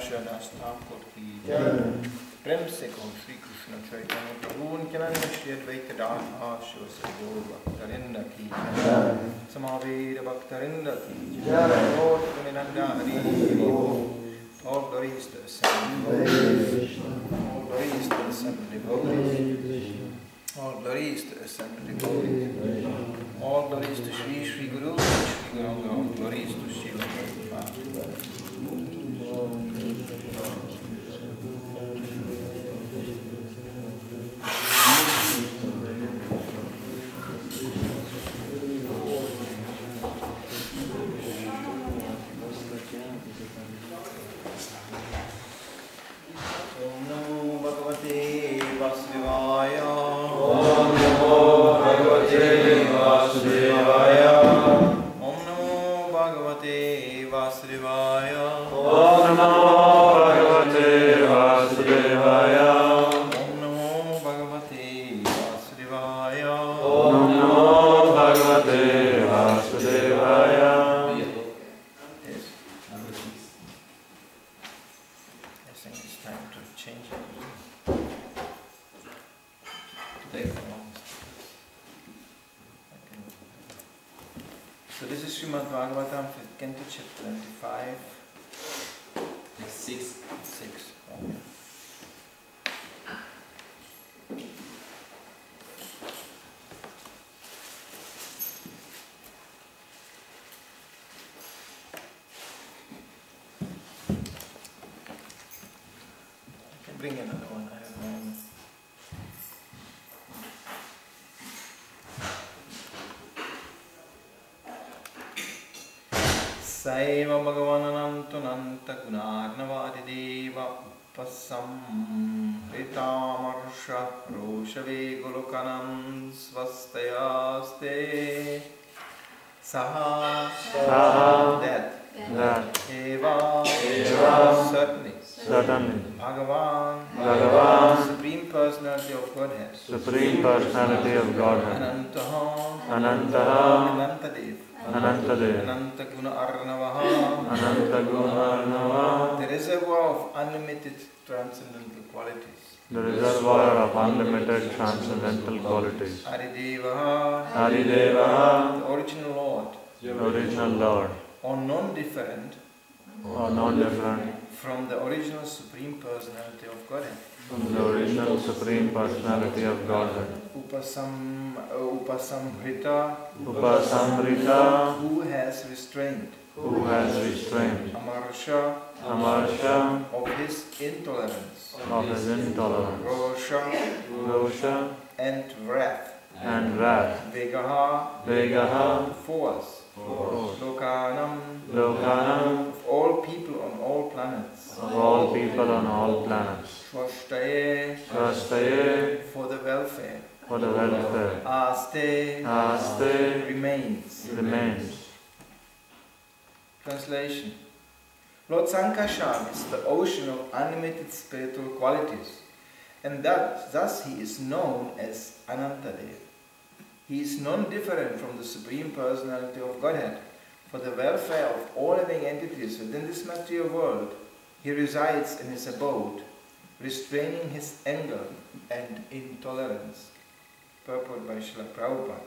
Shrenas Thakur ki Prem se kho Shri Krishna Chaitanya Prabhu Nityananda Shri Advaita Radha Shivasa Gaur Bhaktarinda ki Samaveda Bhaktarinda ki Lord Premananda Hari all glories to the Assembly, all glories to the Assembly devotees, all glories to the Assembly devotees, all glories to Shri Guru, Shri Guru, all glories to Shri Prabhupada. Bring another one. I have one. Saiva Bhagavananantunanta Gunarnavadideva Upasam Ritamarsha Roshave Gulukanam Svastayaste Saha that Eva certainly Bhagavan, Supreme Personality of Godhead, Supreme Personality of Godhead, Anantaha, Anantadev, Anantaguna Arnavaha, the reservoir of unlimited transcendental qualities, the reservoir of unlimited transcendental qualities, Aridevaha, the original Lord, or non-different from the original Supreme Personality of Godhead. From the original Supreme Personality of Godhead. Upasamhrita, who has restrained. Amarsha, of his intolerance. Rosha, and wrath. Vegaha, force. Lokanam, of all people on all planets. Swashtaye, for the welfare. Aste, remains. Translation. Lord Sankasham is the ocean of unlimited spiritual qualities, and thus he is known as Anantadev. He is non-different from the Supreme Personality of Godhead. For the welfare of all living entities within this material world, he resides in his abode, restraining his anger and intolerance. Purport by Srila Prabhupada.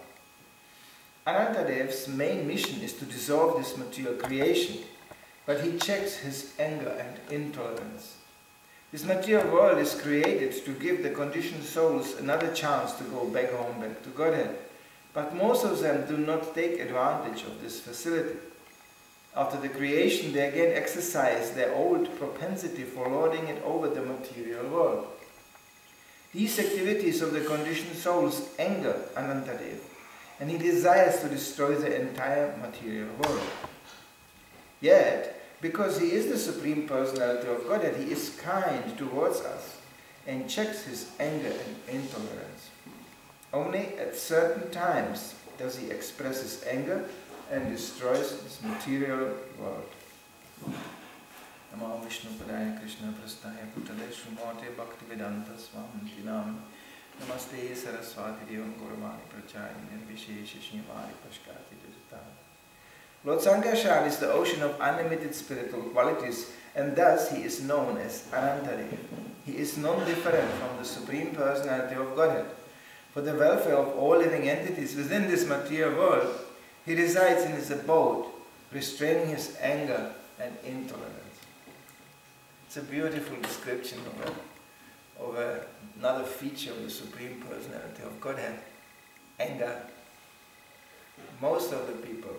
Anantadev's main mission is to dissolve this material creation, but he checks his anger and intolerance. This material world is created to give the conditioned souls another chance to go back home, back to Godhead. But most of them do not take advantage of this facility. After the creation, they again exercise their old propensity for lording it over the material world. These activities of the conditioned souls anger Anantadev, and he desires to destroy the entire material world. Yet, because he is the Supreme Personality of Godhead, he is kind towards us and checks his anger and intolerance. Only at certain times does he express his anger and destroys this material world. Namo Vishnu Padaya Krishna Prastaya Putale Shumate Bhaktivedanta Swami Nam Namaste Saraswati Devam Gurumani Prachari Nirvishesha Shimari Pashkati Dujata. Lord Sankarshan is the ocean of unlimited spiritual qualities, and thus he is known as Anantari. He is non-different from the Supreme Personality of Godhead. For the welfare of all living entities within this material world, he resides in his abode, restraining his anger and intolerance. It's a beautiful description of another feature of the Supreme Personality of Godhead. Anger. Most of the people,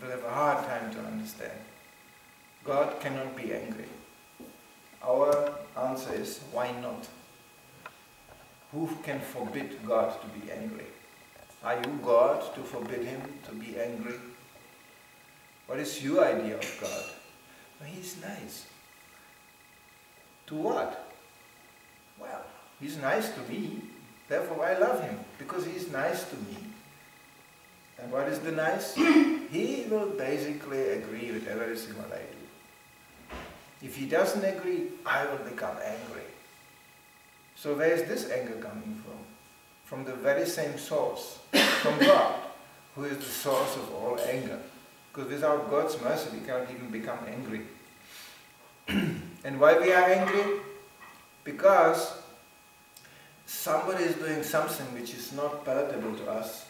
will have a hard time to understand. God cannot be angry. Our answer is, why not? Who can forbid God to be angry? Are you God to forbid him to be angry? What is your idea of God? Well, he's nice. To what? Well, he's nice to me, therefore I love him, because he's nice to me. And what is the nice? He will basically agree with everything what I do. If he doesn't agree, I will become angry. So where is this anger coming from? From the very same source, from God, who is the source of all anger. Because without God's mercy, we cannot even become angry. And why we are angry? Because somebody is doing something which is not palatable to us,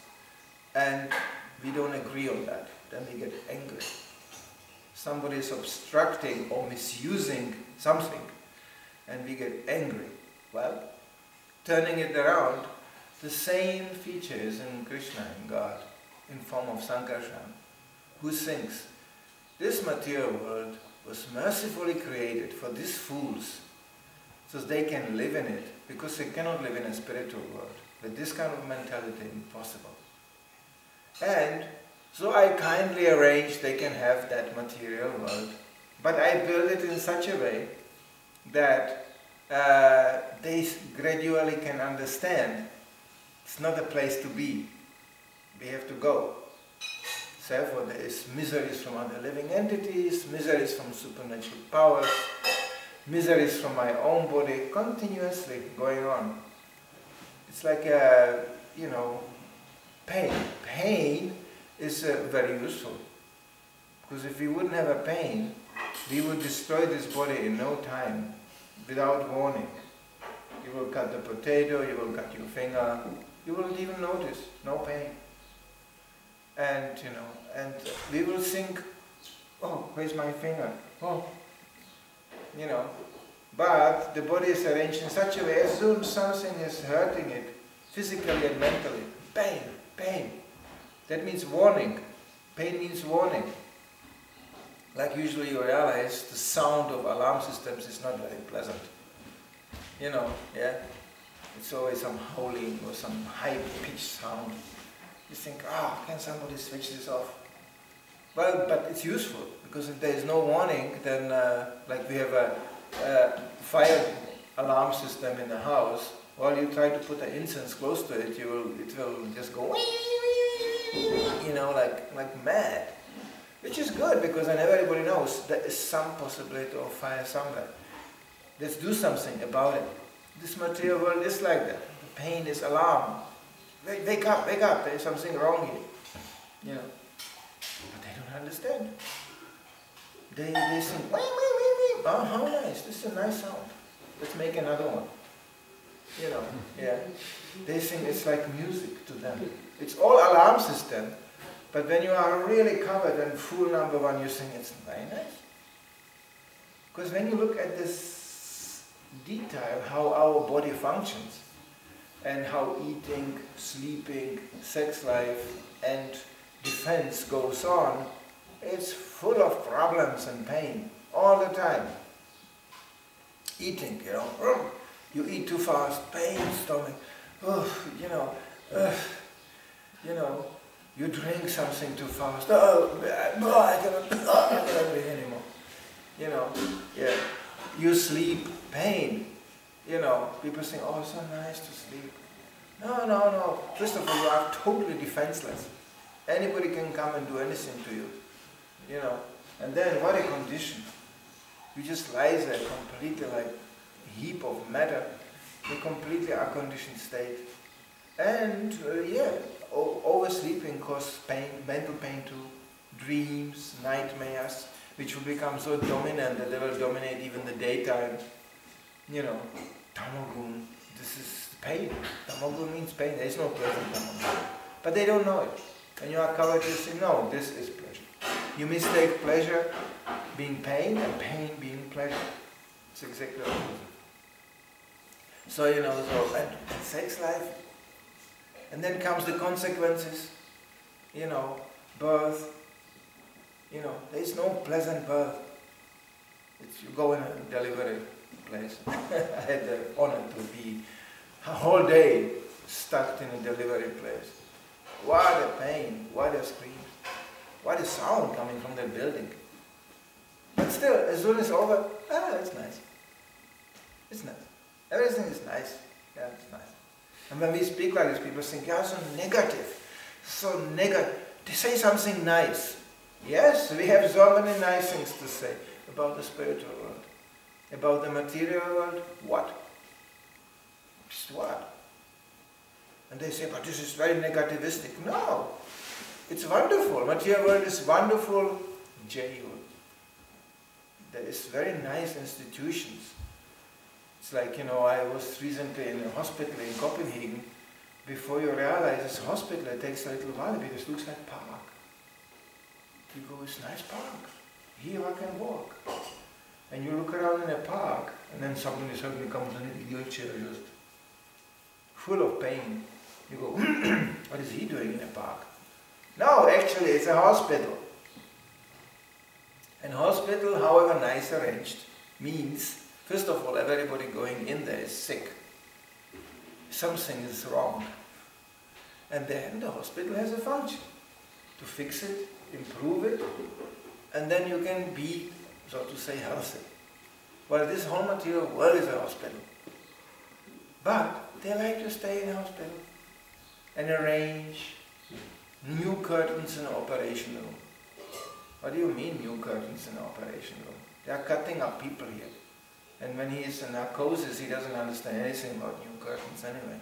and we don't agree on that. Then we get angry. Somebody is obstructing or misusing something, and we get angry. Well, turning it around, the same feature is in Krishna, in God, in form of Sankarshan, who thinks this material world was mercifully created for these fools, so they can live in it, because they cannot live in a spiritual world. With this kind of mentality, impossible. And so I kindly arrange they can have that material world, but I build it in such a way that they gradually can understand it's not a place to be. We have to go. Therefore there is miseries from other living entities, miseries from supernatural powers, miseries from my own body, continuously going on. It's like a, pain. Pain is very useful. Because if we wouldn't have a pain, we would destroy this body in no time, without warning. You will cut the potato, you will cut your finger, you won't even notice, no pain. And, and we will think, oh, where's my finger? Oh, but the body is arranged in such a way, as soon as something is hurting it, physically and mentally, pain, pain. That means warning. Pain means warning. Like usually you realize the sound of alarm systems is not very pleasant. Yeah? It's always some howling or some high-pitched sound. You think, can somebody switch this off? Well, but it's useful, because if there is no warning, then like we have a fire alarm system in the house, while you try to put an incense close to it, it will just go, like mad. Which is good, because then everybody knows there is some possibility of fire somewhere. Let's do something about it. This material world is like that. The pain is alarm. Wake up, there is something wrong here. But they don't understand. They think, oh, how nice, this is a nice sound. Let's make another one. Yeah. They think it's like music to them. It's all alarm system, but when you are really covered and full number one, you think it's very nice. Because when you look at this detail, how our body functions, and how eating, sleeping, sex life, and defense goes on, it's full of problems and pain all the time. Eating, you eat too fast, pain, stomach, you drink something too fast, I cannot breathe anymore. Yeah. You sleep, pain. People think, oh, it's so nice to sleep. No. First of all, you are totally defenseless. Anybody can come and do anything to you. And then what a condition. You just lie there completely like a heap of matter, in a completely unconditioned state. And oversleeping causes pain, mental pain too, dreams, nightmares, which will become so dominant that they will dominate even the daytime. You know, tamagun, this is pain. Tamagun means pain. There is no pleasant tamagun. But they don't know it. And you are covered, you say, no, this is pleasure. You mistake pleasure being pain and pain being pleasure. It's exactly the opposite. So, you know, and sex life. And then comes the consequences. You know, birth. You know, there is no pleasant birth. You go in a delivery place. I had the honor to be a whole day stuck in a delivery place. What a pain, what a scream, what a sound coming from the building. But still, as soon as it's over, it's nice. It's nice. Everything is nice. Yeah, it's nice. And when we speak like this, people think, yeah, so negative. So negative. They say something nice. Yes, we have so many nice things to say about the spiritual world. About the material world, what? Just what? And they say, but this is very negativistic. No, it's wonderful. Material world is wonderful, jail. There is very nice institutions. It's like, you know, I was recently in a hospital in Copenhagen. Before you realize this hospital, it takes a little while because it looks like park. You go, it's a nice park. Here I can walk. And you look around in a park, and then somebody suddenly comes in a wheelchair, just full of pain. You go, what is he doing in a park? No, actually it's a hospital. And hospital, however nice arranged, means, first of all, everybody going in there is sick. Something is wrong. And then the hospital has a function to fix it, improve it, and then you can be, so to say, healthy. Well, this whole material world is a hospital. But they like to stay in a hospital and arrange new curtains in the operation room. What do you mean, new curtains in the operation room? They are cutting up people here. And when he is in narcosis, he doesn't understand anything about new curtains anyway.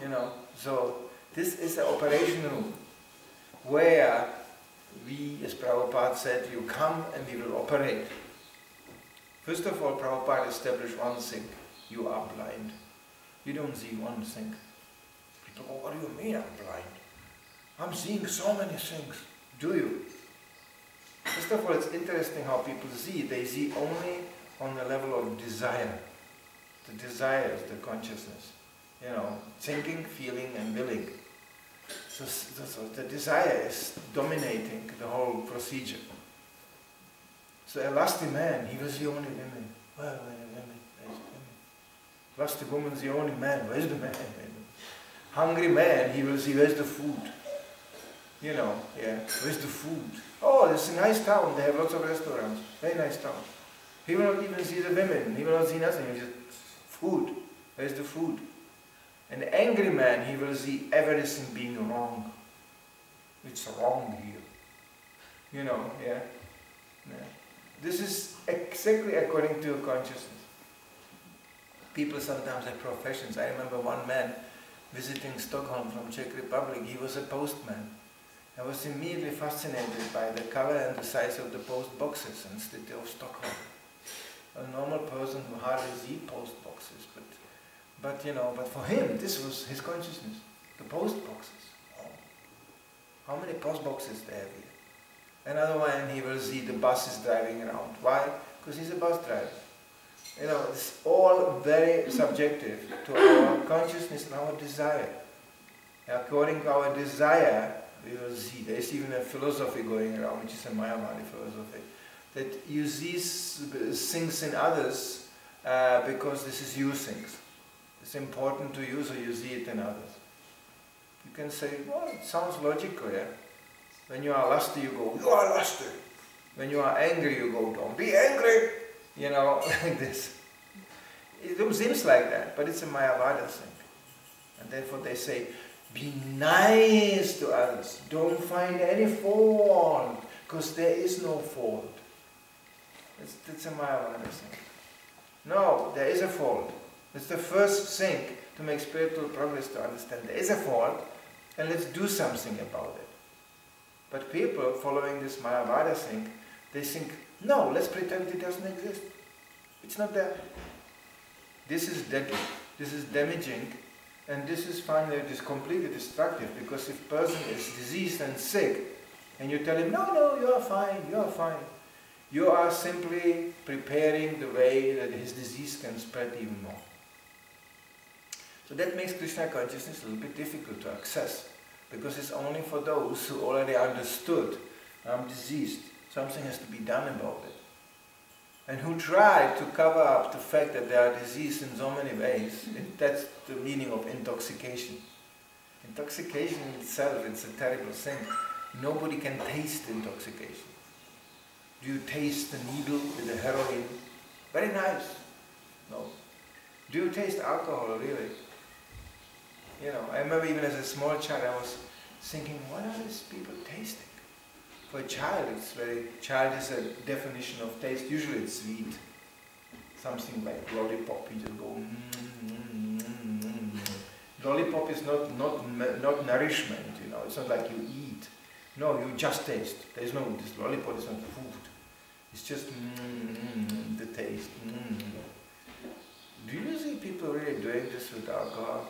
You know, so this is the operation room where we, as Prabhupada said, you come and we will operate. First of all, Prabhupada established one thing: you are blind. You don't see one thing. People go, what do you mean I'm blind? I'm seeing so many things. Do you? First of all, it's interesting how people see. They see only on the level of desire. The desire is the consciousness. You know, thinking, feeling and willing. So the desire is dominating the whole procedure. So a lusty man, he will see only women. Well, women. Lusty woman is the only man. Where's the man? Hungry man, he will see, where's the food? You know, yeah, where's the food? Oh, it's a nice town. They have lots of restaurants. Very nice town. He will not even see the women. He will not see nothing. He will just, food. Where's the food? An angry man, he will see everything being wrong. It's wrong here. You know, yeah. This is exactly according to consciousness. People sometimes have professions. I remember one man visiting Stockholm from Czech Republic. He was a postman. I was immediately fascinated by the color and the size of the post boxes in the city of Stockholm. A normal person who hardly sees post boxes, but you know, but for him, this was his consciousness. The post boxes. Oh. How many post boxes they have here? Another one, he will see the buses driving around. Why? Because he's a bus driver. You know, it's all very subjective to our consciousness and our desire. According to our desire, we will see. There is even a philosophy going around, which is a Mayavadi philosophy, that you see things in others because this is you things. It's important to you, so you see it in others. You can say, well, it sounds logical, yeah? When you are lusty, you go, you are lusty. When you are angry, you go, don't be angry. You know, like this. It seems like that, but it's a Mayavada thing. And therefore they say, be nice to others. Don't find any fault, because there is no fault. It's a Mayavada thing. No, there is a fault. It's the first thing to make spiritual progress, to understand there is a fault, and let's do something about it. But people following this Mayavada thing, they think, no, let's pretend it doesn't exist. It's not there. This is deadly, this is damaging, and this is finally completely destructive, because if a person is diseased and sick, and you tell him, no, you are fine, you are simply preparing the way that his disease can spread even more. So that makes Krishna consciousness a little bit difficult to access, because it's only for those who already understood, I'm diseased, something has to be done about it. And who try to cover up the fact that they are diseased in so many ways. That's the meaning of intoxication. Intoxication in itself, it's a terrible thing. Nobody can taste intoxication. Do you taste the needle with the heroin? Very nice. No. Do you taste alcohol, really? You know, I remember even as a small child, I was thinking, what are these people tasting? For a child, child is a definition of taste. Usually it's sweet. Something like lollipop, you just go, Lollipop is not nourishment, you know, it's not like you eat. No, you just taste. There's no, this lollipop is not food. It's just the taste. Do you see people really doing this with alcohol?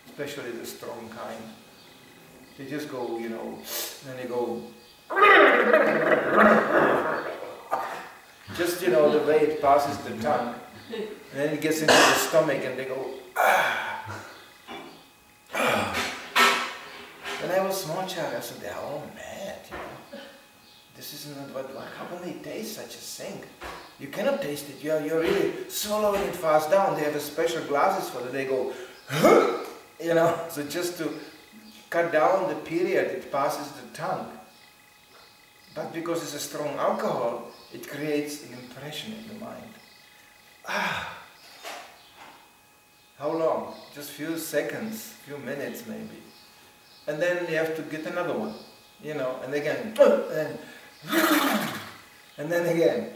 Especially the strong kind. They just go, you know, and they go, just, you know, the way it passes the tongue, and then it gets into the stomach and they go, When I was a small child, I said, they're all mad, you know. This isn't how can they taste such a thing? You cannot taste it, you're really swallowing it fast down. They have a special glasses for that, they go, you know, so just to cut down the period it passes the tongue. But because it's a strong alcohol, it creates an impression in the mind. How long? Just few seconds, few minutes maybe. And then you have to get another one, you know, and again, and then again.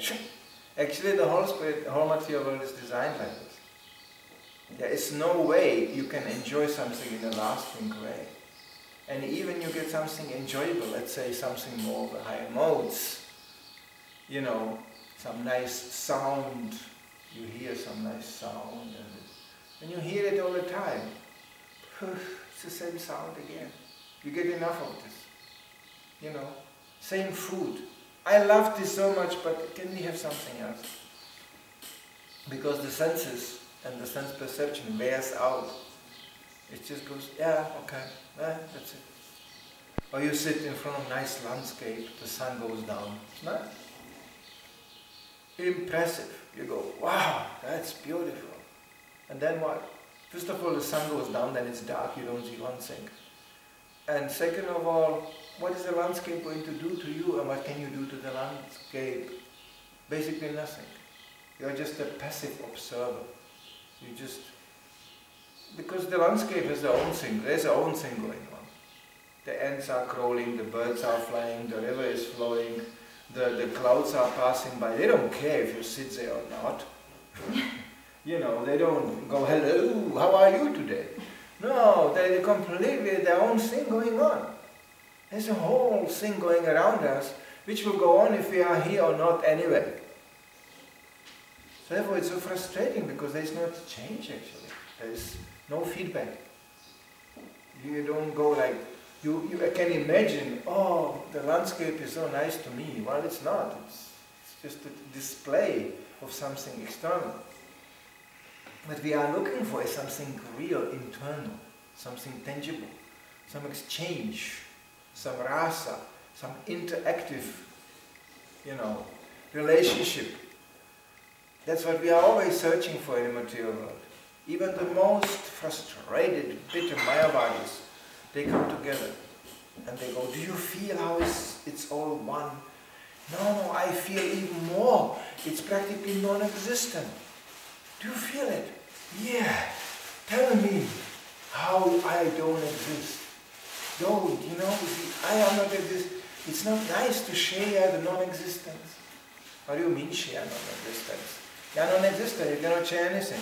Actually the whole material world is designed like this. There is no way you can enjoy something in a lasting way. And even you get something enjoyable, let's say something more of the higher modes, you know, some nice sound, you hear some nice sound, and you hear it all the time. It's the same sound again. You get enough of this, you know, same food. I love this so much, but can we have something else? Because the senses and the sense perception wears out. It just goes, yeah, okay, that's it. Or you sit in front of a nice landscape, the sun goes down. It's nice. Impressive. You go, wow, that's beautiful. And then what? First of all, the sun goes down, then it's dark, you don't see one thing. And second of all, what is the landscape going to do to you, and what can you do to the landscape? Basically nothing. You're just a passive observer. You just... Because the landscape has their own thing, there's their own thing going on. The ants are crawling, the birds are flying, the river is flowing, the clouds are passing by. They don't care if you sit there or not. You know, they don't go, hello, how are you today? No, they're completely their own thing going on. There's a whole thing going around us, which will go on if we are here or not anyway. So therefore it's so frustrating, because there's no change actually. There's no feedback. You don't go like, you can imagine, oh, the landscape is so nice to me. Well, it's not. It's just a display of something external. What we are looking for is something real, internal, something tangible, some exchange, some rasa, some interactive, you know, relationship. That's what we are always searching for in the material world. Even the most frustrated, bitter Mayavadis, they come together and they go, do you feel how it's all one? No, I feel even more. It's practically non-existent. Do you feel it? Yeah. Tell me how I don't exist. Don't, you know, I am not exist. It's not nice to share the non-existence. What do you mean share non-existence? You are non-existent, you cannot share anything.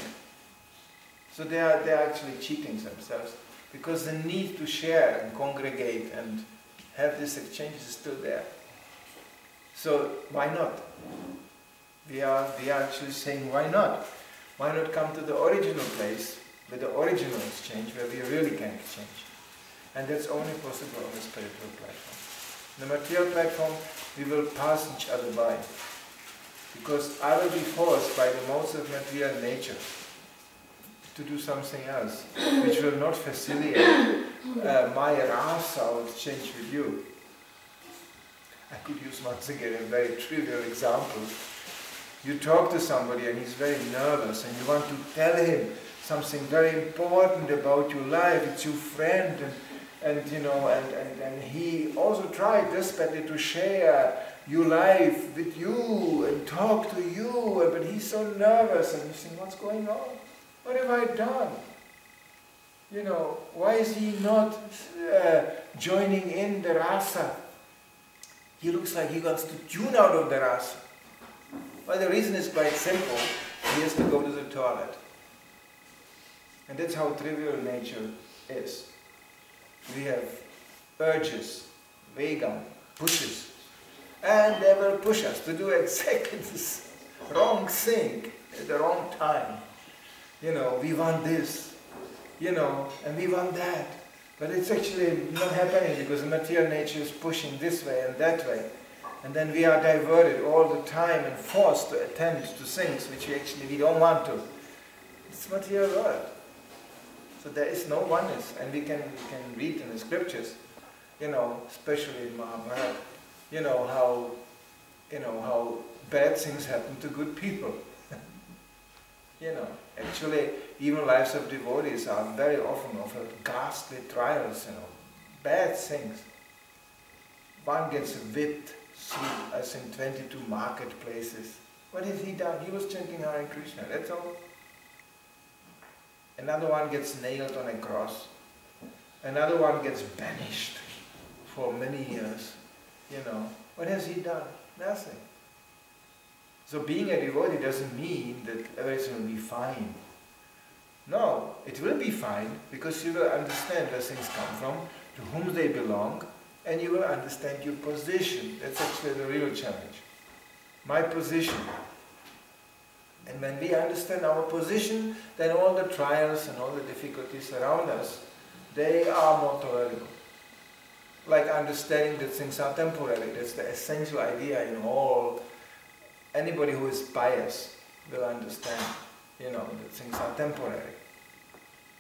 So they are actually cheating themselves, because the need to share and congregate and have this exchange is still there. So why not? We are actually saying, why not? Why not come to the original place with the original exchange where we really can exchange? And that's only possible on the spiritual platform. On the material platform, we will pass each other by. Because I will be forced by the modes of material nature to do something else, which will not facilitate my rasa exchange with you. I could use once again a very trivial example. You talk to somebody and he's very nervous and you want to tell him something very important about your life, it's your friend, and you know, and he also tried desperately to share your life with you and talk to you, but he's so nervous and you think, what's going on? What have I done? You know, why is he not joining in the rasa? He looks like he wants to tune out of the rasa. Well, the reason is quite simple. He has to go to the toilet. And that's how trivial nature is. We have urges, vegam, pushes. And they will push us to do exactly this wrong thing at the wrong time. You know, we want this, you know, and we want that. But it's actually not happening because the material nature is pushing this way and that way. And then we are diverted all the time and forced to attend to things which we don't want to. It's material world. So there is no oneness. And we can read in the scriptures, you know, especially in Mahabharata, you know how bad things happen to good people. You know, actually, even lives of devotees are very often of ghastly trials, you know, bad things. One gets whipped through, I think, 22 marketplaces. What has he done? He was chanting Hare Krishna, that's all. Another one gets nailed on a cross. Another one gets banished for many years. You know, what has he done? Nothing. So being a devotee doesn't mean that everything will be fine. No, it will be fine because you will understand where things come from, to whom they belong, and you will understand your position. That's actually the real challenge. My position. And when we understand our position, then all the trials and all the difficulties around us, they are more tolerable. Like understanding that things are temporary. That's the essential idea in all. Anybody who is pious will understand, you know, that things are temporary.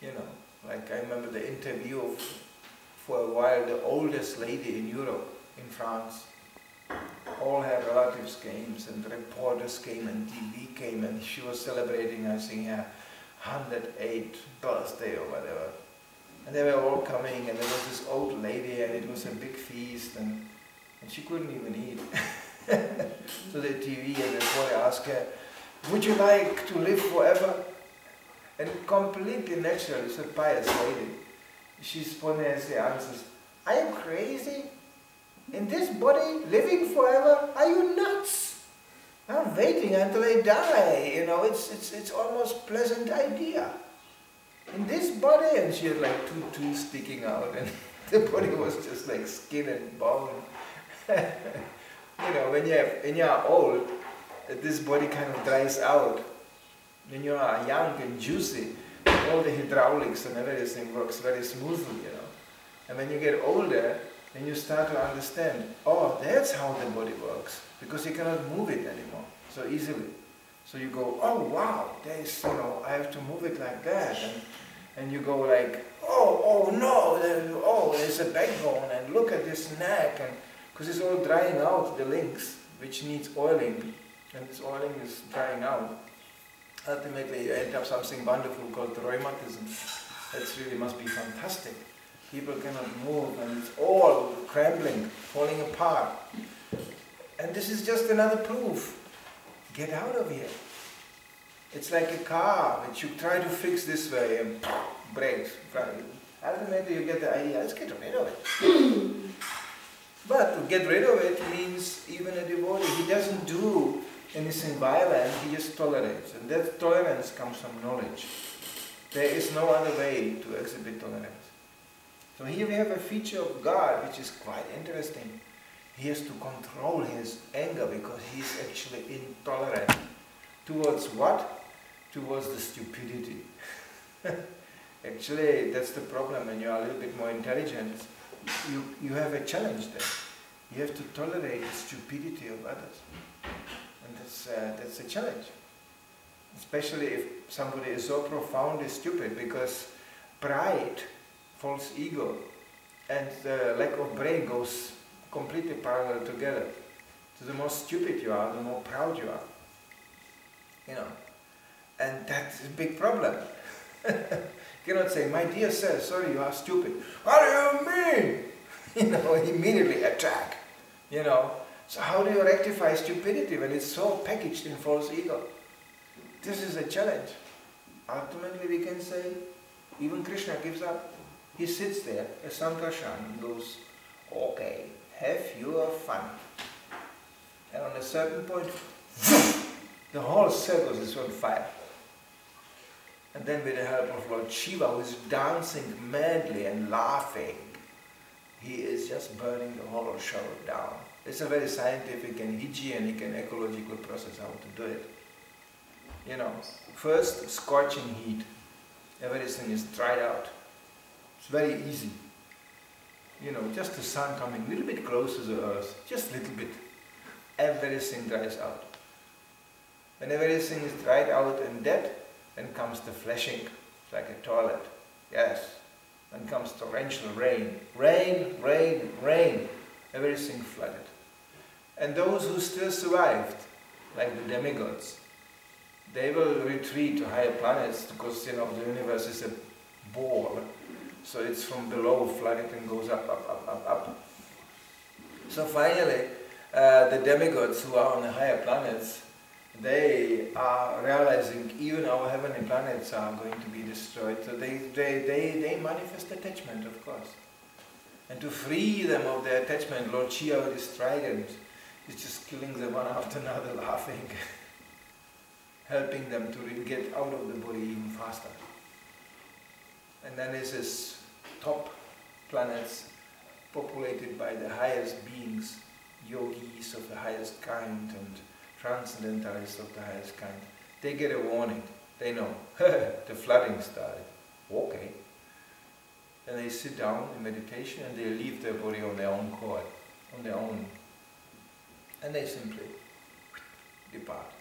You know, like I remember the interview of, for a while, the oldest lady in Europe, in France. All her relatives came and reporters came and TV came and she was celebrating, I think, her 108th birthday or whatever. And they were all coming and there was this old lady and it was a big feast and she couldn't even eat. So the TV and the reporter asked her, would you like to live forever? And completely naturally, it's a pious lady. She spontaneously answers, are you crazy? In this body, living forever? Are you nuts? I'm waiting until I die. You know, it's almost pleasant idea. In this body, and she had like two teeth sticking out, and the body was just like skin and bone. You know, when you are old, this body kind of dries out. When you are young and juicy, all the hydraulics and everything works very smoothly, you know. And when you get older, then you start to understand, oh, that's how the body works, because you cannot move it anymore so easily. So you go, oh wow, there's, you know, I have to move it like that, and you go like, oh no, there's a backbone, and look at this neck, and because it's all drying out, the links, which needs oiling, and this oiling is drying out. Ultimately, you end up something wonderful called rheumatism. That really must be fantastic. People cannot move, and it's all crumbling, falling apart. And this is just another proof. Get out of here. It's like a car which you try to fix this way and breaks. Ultimately, you get the idea, let's get rid of it. But to get rid of it means even a devotee, he doesn't do anything violent, he just tolerates. And that tolerance comes from knowledge. There is no other way to exhibit tolerance. So here we have a feature of God which is quite interesting. He has to control his anger because he is actually intolerant. Towards what? Towards the stupidity. Actually, that's the problem. When you are a little bit more intelligent, you have a challenge there. You have to tolerate the stupidity of others. And that's a challenge. Especially if somebody is so profoundly stupid, because pride, false ego, and the lack of brain goes completely parallel together. So the more stupid you are, the more proud you are. You know. And that's a big problem. You cannot say, my dear sir, sorry, you are stupid. What do you mean? You know, immediately attack. You know. So how do you rectify stupidity when it's so packaged in false ego? This is a challenge. Ultimately we can say, even Krishna gives up. He sits there, a Sankarshan, and goes, okay, have your fun. And on a certain point, the whole circle is on fire. And then with the help of Lord Shiva, who is dancing madly and laughing, he is just burning the whole show down. It's a very scientific and hygienic and ecological process how to do it. You know, first scorching heat. Everything is dried out. It's very easy. You know, just the sun coming a little bit closer to the earth, just a little bit. Everything dries out. When everything is dried out and dead, then comes the flashing, like a toilet. Yes. Then comes torrential rain. Rain, rain, rain. Everything flooded. And those who still survived, like the demigods, they will retreat to higher planets because, you know, the universe is a ball. So it's from below flooded and goes up, up, up, up, up. So finally, the demigods who are on the higher planets, they are realizing even our heavenly planets are going to be destroyed. So they manifest attachment, of course. And to free them of their attachment, Lord Shiva with his trident is just killing them one after another, laughing, helping them to get out of the body even faster. And then there's this top planets populated by the highest beings, yogis of the highest kind and transcendentalists of the highest kind. They get a warning. They know, the flooding started. Okay. Then they sit down in meditation and they leave their body on their own accord, on their own. And they simply depart.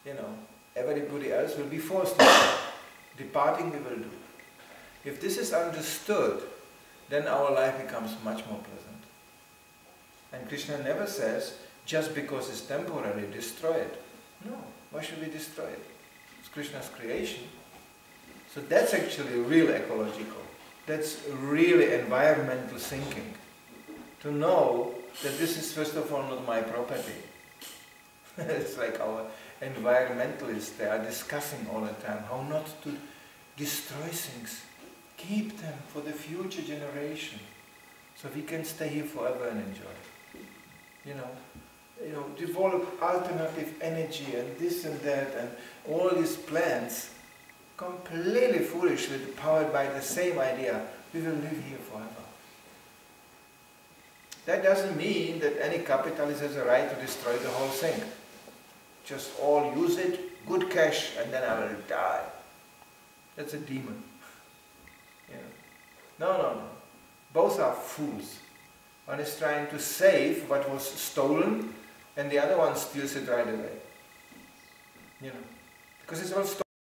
You know, everybody else will be forced to depart. Departing we will do. If this is understood, then our life becomes much more pleasant. And Krishna never says, just because it's temporary, destroy it. No, why should we destroy it? It's Krishna's creation. So that's actually real ecological. That's really environmental thinking. To know that this is first of all not my property. It's like our environmentalists, they are discussing all the time how not to destroy things. Keep them for the future generation. So we can stay here forever and enjoy. You know, develop alternative energy and this and that and all these plans, completely foolishly powered by the same idea, we will live here forever. That doesn't mean that any capitalist has a right to destroy the whole thing. Just all use it, good cash, and then I will die. That's a demon. You know? No. Both are fools. One is trying to save what was stolen, and the other one steals it right away. You know, because it's all stolen.